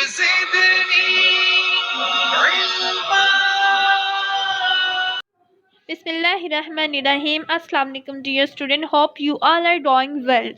Bismillahirrahmanirrahim. Assalamu alaikum dear student. Hope you all are doing well.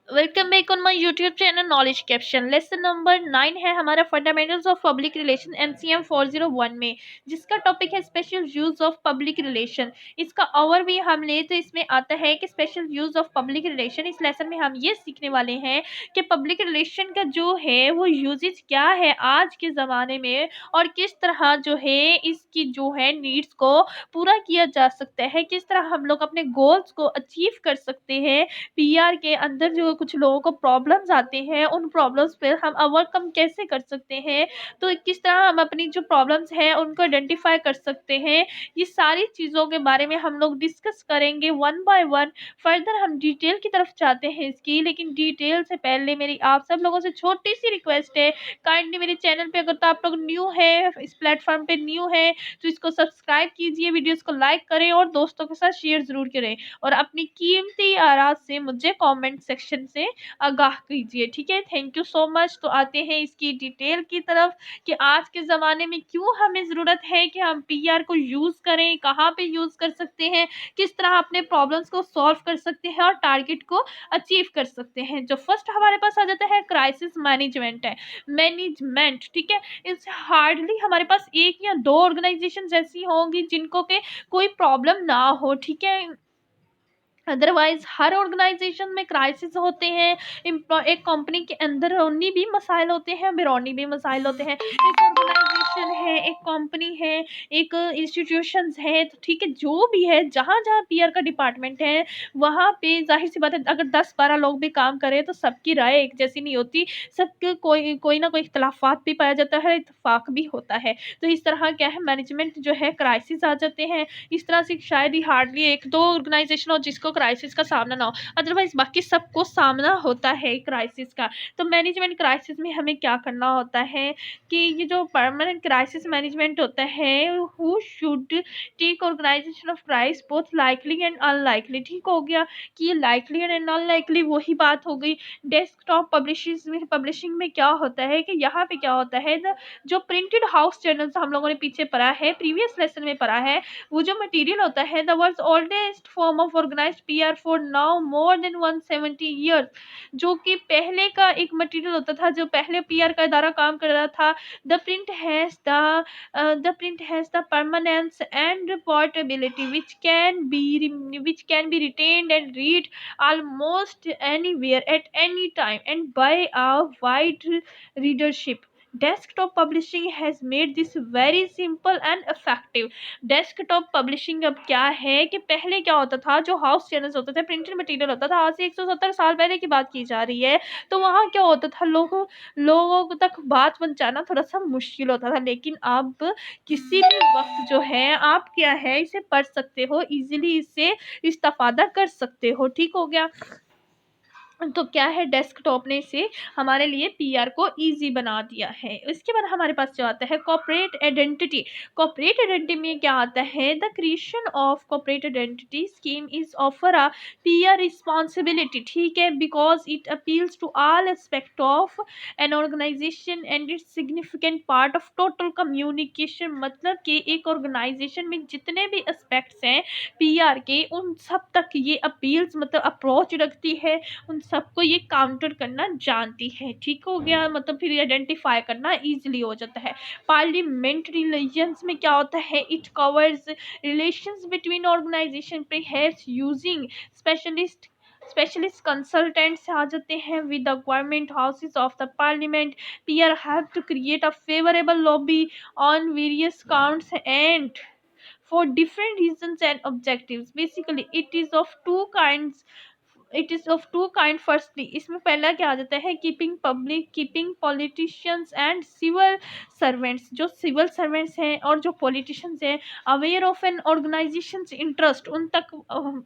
Welcome back on my YouTube channel knowledge caption. Lesson number 9 है हमारा fundamentals of public relation MCM 401 में, जिसका topic है special use of public relation. इसका over भी हम ले तो इसमें आता है कि special use of public relation. इस लेसन में हम ये सीखने वाले हैं कि पब्लिक रिलेशन का जो है वो यूजेज क्या है आज के ज़माने में, और किस तरह जो है इसकी जो है नीड्स को पूरा किया जा सकता है, किस तरह हम लोग अपने गोल्स को अचीव कर सकते हैं। पीआर के अंदर जो कुछ लोगों को प्रॉब्लम्स आते हैं, उन प्रॉब्लम्स पर हम ओवरकम कैसे कर सकते हैं, तो किस तरह हम अपनी जो प्रॉब्लम्स हैं उनको आइडेंटिफाई कर सकते हैं। ये सारी चीज़ों के बारे में हम लोग डिस्कस करेंगे वन बाय वन। फर्दर हम डिटेल की तरफ जाते हैं इसकी, लेकिन डिटेल से पहले मेरी आप सब लोगों से छोटी सी रिक्वेस्ट है, काइंडली मेरे चैनल पे अगर तो आप लोग न्यू है, इस प्लेटफॉर्म पे न्यू है, तो इसको सब्सक्राइब कीजिए, वीडियोस को लाइक करें और दोस्तों के साथ शेयर ज़रूर करें, और अपनी कीमती आराज से मुझे कमेंट सेक्शन से आगाह कीजिए। ठीक है, थैंक यू सो मच। तो आते हैं इसकी डिटेल की तरफ कि आज के ज़माने में क्यों हमें ज़रूरत है कि हम पीआर को यूज़ करें, कहाँ पे यूज़ कर सकते हैं, किस तरह अपने प्रॉब्लम्स को सॉल्व कर सकते हैं और टारगेट को अचीव कर सकते हैं। जो फर्स्ट हमारे पास आ जाता है क्राइसिस मैनेजमेंट है, मैनेजमेंट। ठीक है, इस हार्डली हमारे पास एक या दो ऑर्गेनाइजेशन ऐसी होंगी जिनको के कोई प्रॉब्लम ना हो। ठीक है, अदरवाइज हर ऑर्गेनाइजेशन में क्राइसिस होते हैं। एक कंपनी के अंदर रोनी भी मसाइल होते हैं, बिरौनी भी मसाइल होते हैं। एक ऑर्गेनाइजेशन है, एक कंपनी है, एक इंस्टीट्यूशंस है, तो ठीक है, जो भी है, जहाँ जहाँ पीआर का डिपार्टमेंट है वहाँ पे जाहिर सी बात है अगर 10-12 लोग भी काम करें तो सबकी राय एक जैसी नहीं होती, सबके कोई कोई ना कोई इख्तलाफात भी पाया जाता है, इत्तेफाक भी होता है। तो इस तरह क्या है, मैनेजमेंट जो है क्राइसिस आ जाते हैं। इस तरह से शायद ही हार्डली एक दो ऑर्गेनाइजेशन हो जिसको क्राइसिस का सामना ना हो, अदरवाइज बाकी सबको सामना होता है क्राइसिस का। तो मैनेजमेंट क्राइसिस में हमें क्या करना होता है कि ये जो परमानेंट क्राइसिस मैनेजमेंट होता है, who should take organisation of crisis both likely and unlikely. ठीक हो गया कि ये लाइकली एंड अनलाइकली वही बात हो गई। डेस्कटॉप पब्लिशिंग में क्या होता है कि यहाँ पे क्या होता है, जो प्रिंटेड हाउस जर्नल्स हम लोगों ने पीछे पढ़ा है, प्रीवियस लेसन में पढ़ा है, वो जो मटेरियल होता है the world's oldest form of organised PR for now more than 170 years, जो कि पहले का एक मटेरियल होता था, जो पहले पीआर का इदारा काम कर रहा था। The print has the permanence and portability which can be retained and read almost anywhere at any time and by a wide readership. Desktop publishing has made this very simple and effective. Desktop publishing अब क्या है कि पहले क्या होता था, जो house channels होते थे, प्रिंटेड मटेरियल होता था, आज से 170 साल पहले की बात की जा रही है, तो वहाँ क्या होता था, लोगों तक बात पहुँचाना थोड़ा सा मुश्किल होता था। लेकिन अब किसी भी वक्त जो है आप क्या है इसे पढ़ सकते हो, इजीली इससे इस्तेफादा कर सकते हो। ठीक हो गया, तो क्या है, डेस्कटॉप ने इसे हमारे लिए पीआर को इजी बना दिया है। इसके बाद हमारे पास जो आता है कॉर्पोरेट आइडेंटिटी। कॉर्पोरेट आइडेंटिटी में क्या आता है, the creation of corporate identity scheme is offer a PR responsibility. ठीक है, because it appeals to all aspect of an organisation and it's significant part of total communication. मतलब कि एक organisation में जितने भी एस्पेक्ट्स हैं पीआर के, उन सब तक ये अपील्स मतलब अप्रोच रखती है, उन सबको ये काउंटर करना जानती है। ठीक हो गया, मतलब फिर आइडेंटिफाई करना इजीली हो जाता है। पार्लियामेंट्री रिलेशंस में क्या होता है, it covers relations between organization perhaps using specialist consultants आ जाते हैं with the government houses of the parliament. PR have to create a favourable lobby on various counts and for different reasons and objectives. Basically it is of two kind. Firstly, इसमें पहला क्या आ जाता है, keeping politicians and civil servants. जो civil servants हैं और जो पॉलिटिशियंस हैं aware of an organisation interest, उन तक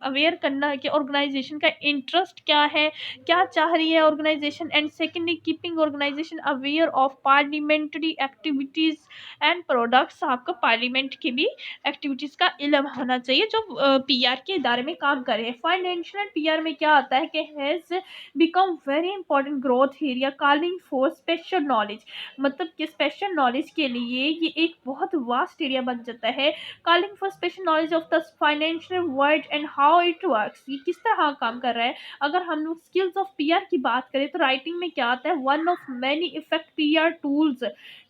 अवेयर करना है कि ऑर्गेनाइजेशन का इंटरेस्ट क्या है, क्या चाह रही है organisation. And secondly, keeping organisation aware of parliamentary activities and products. आपको पार्लियामेंट की भी एक्टिविटीज का इल्म होना चाहिए जो पीआर के इदारे में काम कर रहे हैं। फाइनेंशियल एंड पीआर में क्या क्या आता है कि has become very important growth area calling for special knowledge. मतलब कि स्पेशल नॉलेज के लिए ये एक बहुत वास्ट एरिया बन जाता है। Calling for special knowledge of the financial world and how it works, ये किस तरह काम कर रहा है। अगर हम लोग स्किल्स ऑफ पीआर की बात करें तो राइटिंग में क्या आता है, one of many effect PR tools.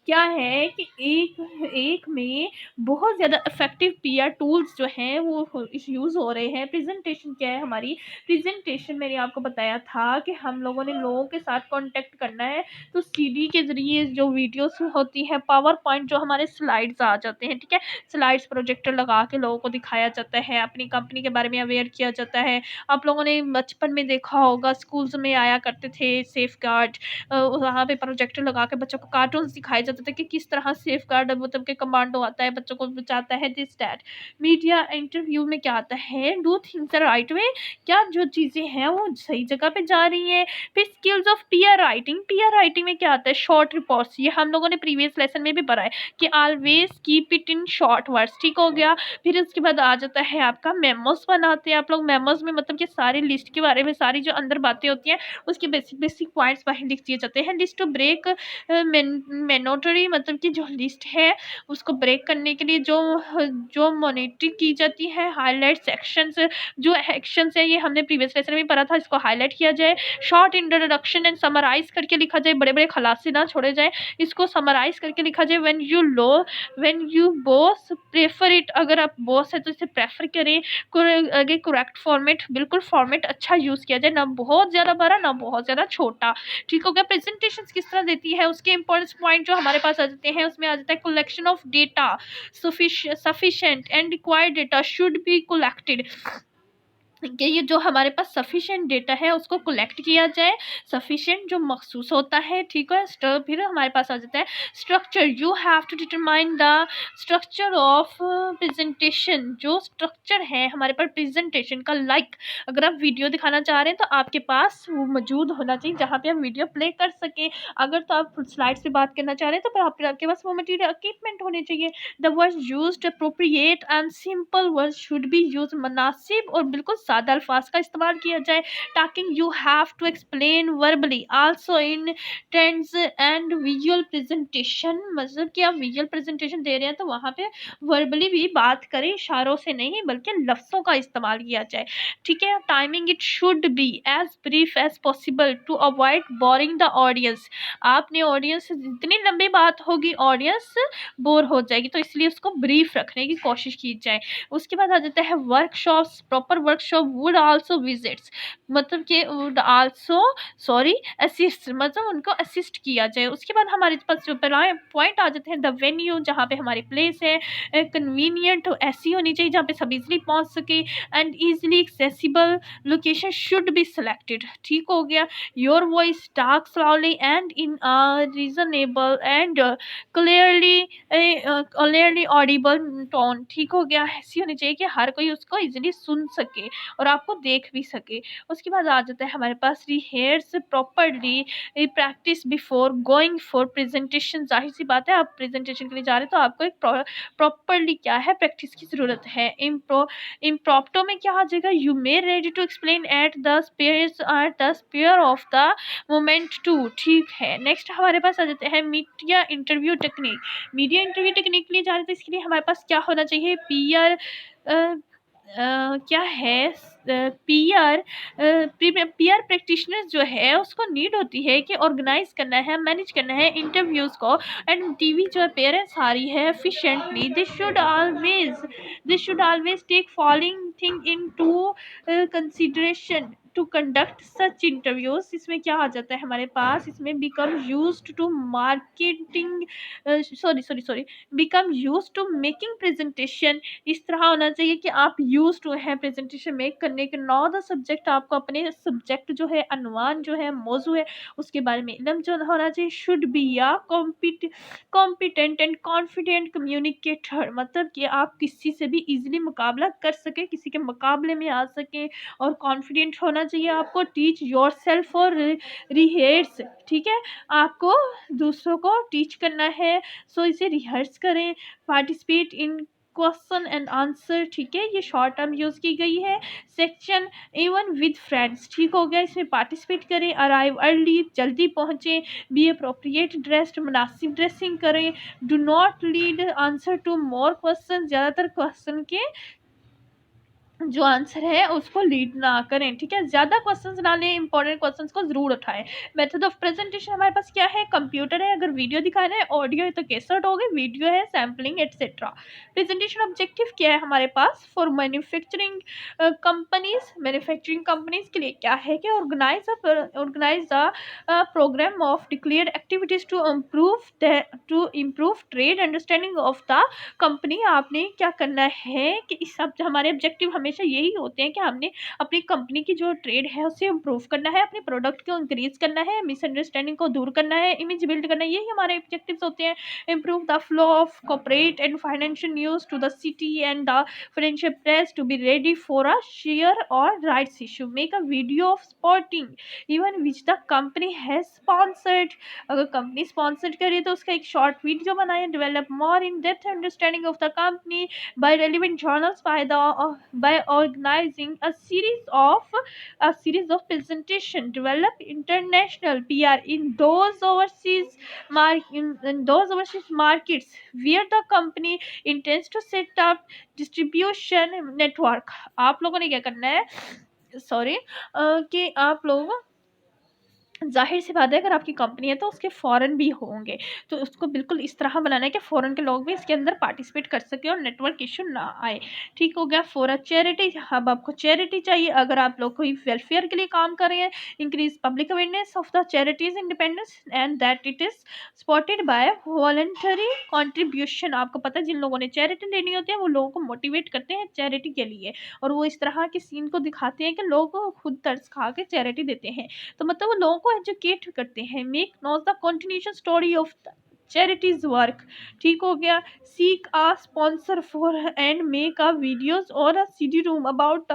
क्या है कि एक एक में बहुत ज़्यादा इफेक्टिव पीआर टूल्स जो हैं वो यूज़ हो रहे हैं। प्रेजेंटेशन क्या है हमारी, प्रेजेंटेशन मैंने आपको बताया था कि हम लोगों ने लोगों के साथ कांटेक्ट करना है, तो सीडी के ज़रिए जो वीडियोस होती है, पावर पॉइंट जो हमारे स्लाइड्स आ जाते हैं, ठीक है, स्लाइड्स प्रोजेक्टर लगा के लोगों को दिखाया जाता है, अपनी कंपनी के बारे में अवेयर किया जाता है। आप लोगों ने बचपन में देखा होगा स्कूल्स में आया करते थे सेफ गार्ड, वहाँ पे प्रोजेक्टर लगा के बच्चों को कार्टून्स दिखाए जाते थे कि किस तरह सेफ गार्ड मतलब कि कमांडो आता है, बच्चों को बचाता है, दिस दैट। मीडिया इंटरव्यू में क्या आता है, डू थिंग्स राइट वे, क्या जो चीज़ें हैं वो सही जगह पे जा रही हैं। फिर skills of PR writing, PR writing में क्या आता है, शॉर्ट रिपोर्ट्स, ये हम लोगों ने प्रीवियस लेसन में भी पढ़ा है कि always keep it in short words, ठीक हो गया। फिर उसके बाद आ जाता है आपका मेमोस बनाते हैं आप लोग। मेमोस में मतलब कि सारी लिस्ट के बारे में, सारी जो अंदर बातें होती हैं उसके बेसिक बेसिक पॉइंट्स बाहर लिख दिए जाते हैं। लिस्ट टू ब्रेक मैनोटरी, मतलब कि जो लिस्ट है उसको ब्रेक करने के लिए जो जो मॉनिटरिंग की जाती है, हाईलाइट सेक्शंस, जो एक्शंस है ये हमने प्रीवियस लेसन में पढ़ा था, इसको हाईलाइट किया जाए। शॉर्ट इंट्रोडक्शन एंड समराइज करके लिखा जाए, बड़े बड़े खलासे ना छोड़े जाए, इसको समराइज करके लिखा जाए। When you boss prefer it, अगर आप बॉस है तो इसे प्रेफर करें। आगे करेक्ट फॉर्मेट, बिल्कुल फॉर्मेट अच्छा यूज़ किया जाए, ना बहुत ज़्यादा बड़ा ना बहुत ज़्यादा छोटा, ठीक हो गया। प्रेजेंटेशन किस तरह देती है उसके इंपॉर्टेंट पॉइंट जो हमारे पास आ जाते हैं, उसमें आ जाता है collection of data, sufficient and required data should be collected, कि ये जो हमारे पास सफिशिएंट डेटा है उसको कलेक्ट किया जाए, सफिशिएंट जो मखसूस होता है, ठीक है। फिर हमारे पास आ जाता है structure, you have to determine the structure of presentation, जो स्ट्रक्चर है हमारे पास प्रेजेंटेशन का, लाइक अगर आप वीडियो दिखाना चाह रहे हैं तो आपके पास वो मौजूद होना चाहिए जहाँ पे आप वीडियो प्ले कर सकें। अगर तो आप स्लाइड्स पे बात करना चाह रहे हैं तो फिर आपके पास वो मटीरियल इक्विपमेंट होने चाहिए। The word used appropriate and simple word should be use, मुनासिब और बिल्कुल सादा अल्फाज का इस्तेमाल किया जाए। Talking you have to explain verbally also in trends and visual presentation, मतलब कि आप विजुअल प्रेजेंटेशन दे रहे हैं तो वहाँ पे वर्बली भी बात करें, इशारों से नहीं बल्कि लफ्ज़ों का इस्तेमाल किया जाए, ठीक है। Timing it should be as brief as possible to avoid boring the audience, आपने ऑडियंस से जितनी लंबी बात होगी ऑडियंस बोर हो जाएगी, तो इसलिए उसको ब्रीफ रखने की कोशिश की जाए। उसके बाद आ जाता है workshops, proper workshop would also visits, मतलब कि वुड आल्सो सॉरी असिस्ट, मतलब उनको असिस्ट किया जाए। उसके बाद हमारे पास जो पॉइंट आ जाते हैं, द वेन्यू, जहाँ पे हमारी प्लेस है, कन्वीनियंट ऐसी होनी चाहिए जहाँ पे सब इजली पहुँच सके, and easily accessible location should be selected, ठीक हो गया। Your voice talk slowly and in reasonable and clearly Audible tone, ठीक हो गया। ऐसी होनी चाहिए कि हर कोई उसको इजीली सुन सके और आपको देख भी सके। उसके बाद आ जाता है हमारे पास rehearse properly, practice before going for presentation. जाहिर सी बात है आप प्रेजेंटेशन के लिए जा रहे हैं तो आपको एक प्रॉपरली क्या है, प्रैक्टिस की ज़रूरत है। इम्प्रॉप्टो में क्या आ जाएगा, you may ready to explain at the spare of the moment too, ठीक है। नेक्स्ट हमारे पास आ जाते हैं media interview technique. Media interview technique के लिए जा रहे थे, इसके लिए हमारे पास क्या होना चाहिए, पीआर क्या है, पीआर पीआर प्रैक्टिशनर जो है उसको नीड होती है कि ऑर्गेनाइज करना है, मैनेज करना है इंटरव्यूज़ को, एंड टीवी जो अपेयरेंस आ रही है efficiently, this should always take following thing into consideration to conduct such interviews. इसमें क्या आ जाता है हमारे पास, इसमें become used to marketing, sorry become used to making presentation, इस तरह होना चाहिए कि आप यूज टू हैं प्रेजेंटेशन मेक करने के। नौ द सब्जेक्ट, आपको अपने सब्जेक्ट जो है, अनवान जो है, मौजू है, उसके बारे में इल्म जो होना चाहिए। शुड बी या कॉम्पिटेंट एंड कॉन्फिडेंट कम्युनिकेटर, मतलब कि आप किसी से भी इजीली मुकाबला कर सके, किसी के मुकाबले में आ सके, और कॉन्फिडेंट होना चाहिए आपको। टीच योर सेल्फ और रिहर्स, ठीक है, आपको दूसरों को टीच करना है, सो इसे रिहर्स करें। Participate in question and answer, ठीक है, ये शॉर्ट टर्म यूज़ की गई है। सेक्शन इवन विद फ्रेंड्स, ठीक हो गया, इसमें पार्टिसिपेट करें। अराइव अर्ली, जल्दी पहुँचें। बी अप्रोप्रिएट ड्रेस्ड, मुनासिब ड्रेसिंग करें। Do not lead answer to more question, ज़्यादातर क्वेश्चन के जो आंसर है उसको लीड ना करें, ठीक है, ज़्यादा क्वेश्चंस ना लें, इंपॉर्टेंट क्वेश्चंस को ज़रूर उठाएं। मेथड ऑफ प्रेजेंटेशन हमारे पास क्या है, कंप्यूटर है, अगर वीडियो दिखाना है, ऑडियो है तो कैसेट होगी, वीडियो है, सैम्पलिंग एटसेट्रा। प्रेजेंटेशन ऑब्जेक्टिव क्या है हमारे पास, for manufacturing companies, manufacturing companies के लिए क्या है कि organize the programme of declared activities to improve trade understanding of the company. आपने क्या करना है कि इस सब हमारे ऑब्जेक्टिव हमेशा यही होते हैं कि हमने अपनी कंपनी की जो ट्रेड है उसे इम्प्रूव करना है, अपने प्रोडक्ट को इंक्रीज करना है, मिसअंडरस्टैंडिंग को दूर करना है, इमेज बिल्ड करना है, यही हमारे ऑब्जेक्टिव्स होते हैं। Improve the flow of corporate and financial news to the city and the financial press to be ready for a share और rights issue. Make a video of spotting even which the company has sponsored, अगर company sponsor करे तो उसका एक short video बनाए। Develop more in depth understanding of the company by relevant journals by organizing a series of presentation. Develop international PR in those overseas markets where the company intends to set up distribution network. आप लोगों ने क्या करना है, sorry, कि आप लोग ज़ाहिर सी बात है अगर आपकी कंपनी है तो उसके फ़ॉरेन भी होंगे, तो उसको बिल्कुल इस तरह बनाना है कि फ़ॉरेन के लोग भी इसके अंदर पार्टिसिपेट कर सकें और नेटवर्क इश्यू ना आए, ठीक हो गया। फॉर अ चैरिटी, अब आपको चैरिटी चाहिए, अगर आप लोग कोई वेलफेयर के लिए काम कर रहे हैं। Increase public awareness of the charities independence and that it is supported by voluntary contribution. आपको पता है जिन लोगों ने चैरिटी लेनी होती है वो लोगों को मोटिवेट करते हैं चैरिटी के लिए, और वो इस तरह के सीन को दिखाते हैं कि लोग खुद तरस खा के चैरिटी देते हैं, तो मतलब वो लोगों को एजुकेट करते हैं। Make known the continuation story of charities work, ठीक हो गया। Seek a sponsor for and make a videos और a CD ROM about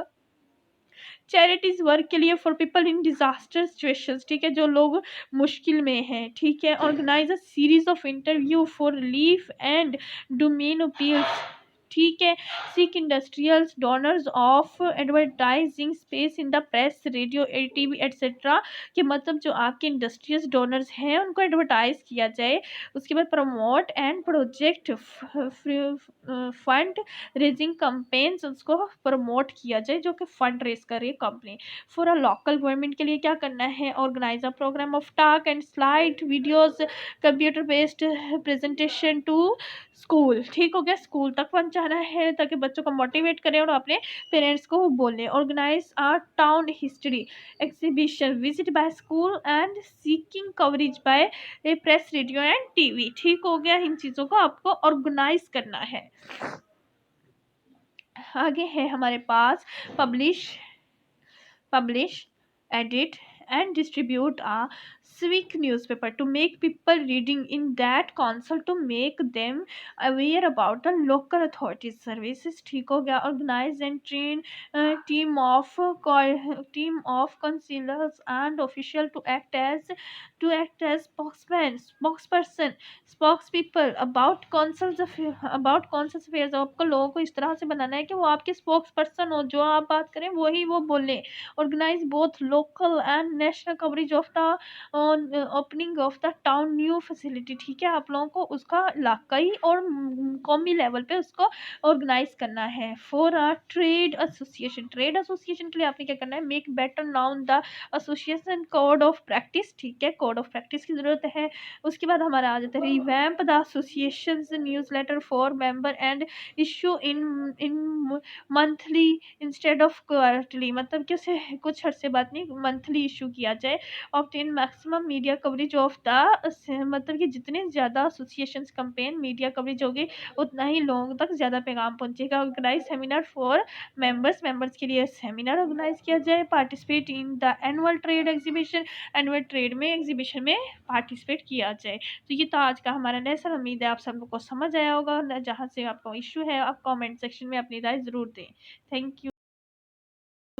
charities work के लिए for people in disaster situations, ठीक है, जो लोग मुश्किल में हैं, ठीक है। Organise a series of interview for relief and domain appeals, ठीक है। Seek industrials donors of advertising space in the press, radio, TV etcetera, कि मतलब जो आपके इंडस्ट्रियल्स डोनर्स हैं उनको एडवर्टाइज किया जाए। उसके बाद promote and project fund raising campaigns, उसको प्रमोट किया जाए जो कि फंड रेज करे company. For a local government के लिए क्या करना है, organise a programme of talk and slide videos computer based presentation to school, ठीक हो गया, स्कूल तक पहुंचाना है ताकि बच्चों को मोटिवेट करें और अपने पेरेंट्स को बोलें। Organise a town history exhibition visit by school and seeking coverage by press, radio and TV, ठीक हो गया। इन चीज़ों को आपको ऑर्गेनाइज करना है। आगे है हमारे पास publish edit and distribute a civic newspaper to make people reading in that council to make them aware about the local authorities services, ठीक हो गया। organize and train team of councillors and official to act as spokespeople about council's affairs। आपको लोगों को इस तरह से बनाना है कि वो आपके स्पोक्स पर्सन हो, जो आप बात करें वही वो बोले। organize both local and national coverage of the opening of the town new facility, ठीक है, आप लोगों को उसका इलाकाई और कौमी लेवल पे उसको ऑर्गेनाइज करना है। फॉर अ ट्रेड एसोसिएशन के लिए आपने क्या करना है, make better noun the association code of practice, ठीक है, कोड ऑफ प्रैक्टिस की जरूरत है। उसके बाद हमारा आ जाता है revamp the association newsletter for member and issue in monthly instead of quarterly, मतलब कि उसे कुछ अरसे बाद नहीं मंथली इशू किया जाए। Obtain maximum media coverage of the, मतलब कि जितने ज़्यादा एसोसिएशंस कंपेन मीडिया कवरेज होगी उतना ही लोगों तक ज़्यादा पैगाम पहुंचेगा। ऑर्गेनाइज सेमिनार फॉर मेंबर्स के लिए सेमिनार ऑर्गेनाइज किया जाए। Participate in the annual trade exhibition, annual trade में एग्जीबिशन में पार्टिसिपेट किया जाए। तो ये था आज का हमारा लेसन, उम्मीद है आप सब लोग को समझ आया होगा। जहाँ से आपको इशू है आप कमेंट सेक्शन में अपनी राय ज़रूर दें। Thank you.